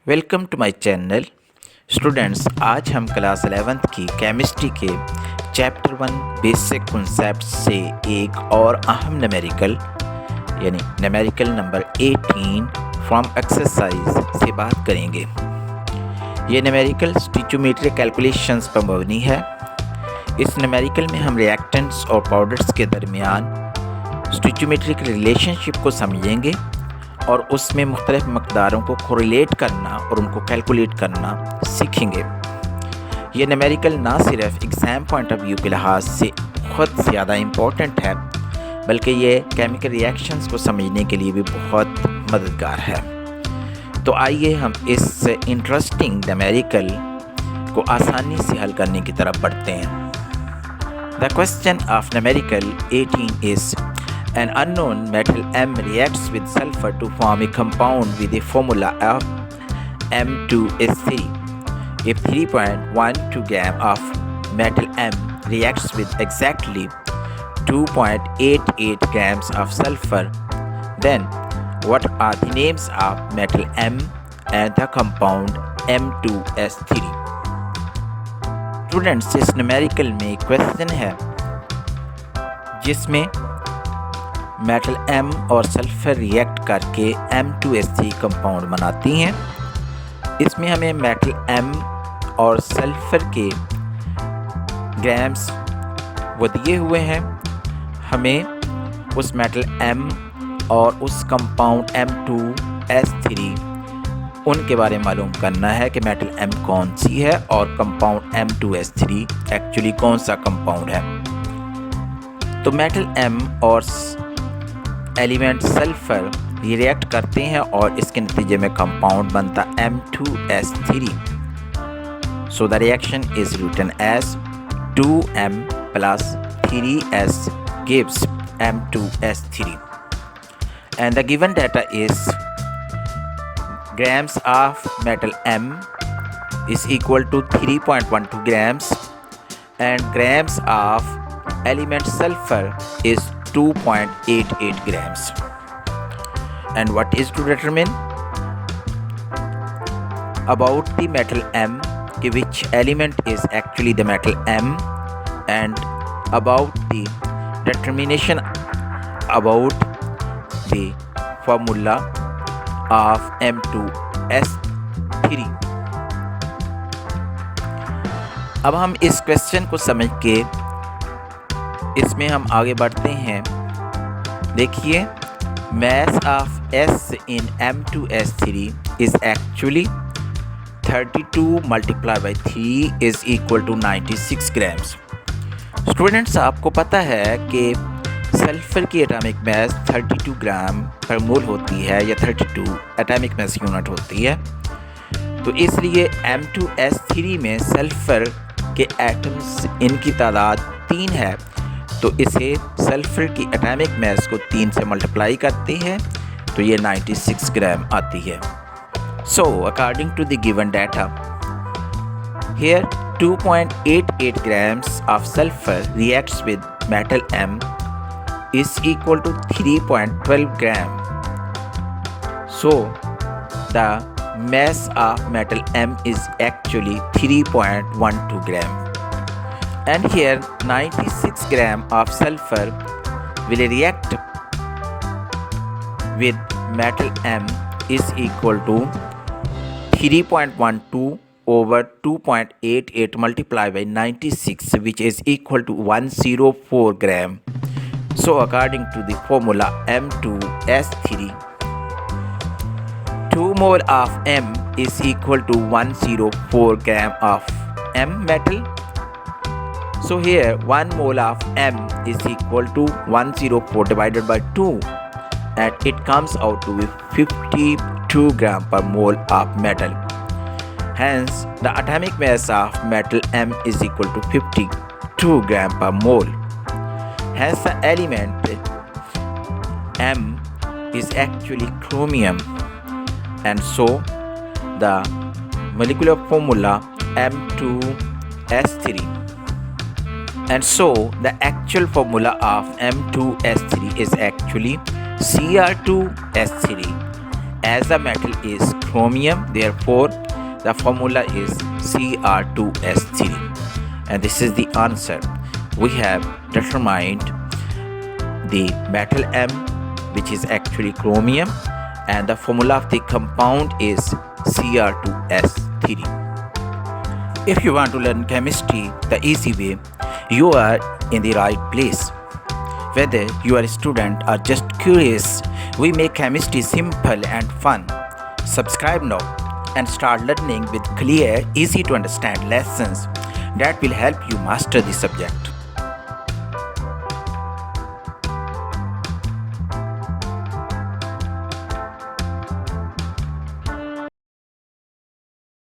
Welcome to my channel students. आज हम class 11th की केमिस्ट्री के चैप्टर 1 बेसिक कॉन्सेप्ट से एक और अहम न्यूमेरिकल यानी न्यूमेरिकल नंबर 18 फ्रॉम एक्सरसाइज से बात करेंगे। ये न्यूमेरिकल स्टिचोमेट्री कैलकुलेशंस पर मबनी है। इस न्यूमेरिकल में हम रिएक्टेंट्स और पाउडर्स के दरमियान स्टिचोमेट्रिक रिलेशनशिप को समझेंगे और उसमें मुख्तलिफ मकदारों को कोरिलेट करना और उनको कैलकुलेट करना सीखेंगे। ये न्यूमेरिकल ना सिर्फ एग्ज़ाम पॉइंट ऑफ व्यू के लिहाज से बहुत ज़्यादा इम्पोर्टेंट है, बल्कि ये केमिकल रिएक्शंस को समझने के लिए भी बहुत मददगार है। तो आइए हम इस इंटरेस्टिंग न्यूमेरिकल को आसानी से हल करने की तरफ बढ़ते हैं। The question of numerical 18 is an unknown metal M reacts with sulfur to form a compound with a formula of M2S3. If 3.12 gram of metal M reacts with exactly 2.88 grams of sulfur, then what are the names of metal M and the compound M2S3? Students, इस numerical में question है जिसमें metal M और sulphur react करके M2S3 compound बनाती हैं। इसमें हमें मेटल M और सल्फ़र के ग्राम्स वो दिए हुए हैं। हमें उस मेटल M और उस कंपाउंड M2S3 उनके बारे में मालूम करना है कि मेटल M कौन सी है और कंपाउंड M2S3 एक्चुअली कौन सा कंपाउंड है। तो मेटल M और एलिमेंट सल्फर रिएक्ट करते हैं और इसके नतीजे में कंपाउंड बनता M2S3। So the reaction is written as 2M plus 3S gives M2S3 and the given data is grams of metal M is equal to 3.12 grams and grams of element sulfur is 2.88 grams. And what is to determine about the metal M, which element is actually the metal M, and about the determination about the formula of M2S3. अब हम इस question को समझ के इसमें हम आगे बढ़ते हैं। देखिए, mass of S in M2S3 is actually 32 multiplied by 3 is equal to 96 grams. Students, आपको पता है कि सल्फर की एटॉमिक मास 32 ग्राम पर मोल होती है या 32 एटॉमिक मास यूनिट होती है। तो इसलिए M2S3 में सल्फर के एटम्स इनकी तादाद 3 है, तो इसे सल्फर की एटॉमिक मास को 3 से मल्टीप्लाई करते हैं तो ये 96 ग्राम आती है। So according to the given data here 2.88 grams of sulfur reacts with metal M is equal to 3.12 gram. So the mass of metal M is actually 3.12 gram. And here 96 gram of sulfur will react with metal M is equal to 3.12 over 2.88 multiplied by 96, which is equal to 104 gram. So according to the formula M2S3, 2 mole of M is equal to 104 gram of M metal. So here 1 mole of M is equal to 104 divided by 2 and it comes out to be 52 gram per mole of metal. Hence the atomic mass of metal M is equal to 52 gram per mole. Hence the element M is actually chromium, and so the molecular formula M2S3. And so the actual formula of M2S3 is actually Cr2S3 as the metal is chromium, therefore the formula is Cr2s3, and this is the answer. We have determined the metal M, which is actually chromium, and the formula of the compound is Cr2s3. If you want to learn chemistry the easy way, you are in the right place. Whether you are a student or just curious, we make chemistry simple and fun. Subscribe now and start learning with clear, easy to understand lessons that will help you master the subject.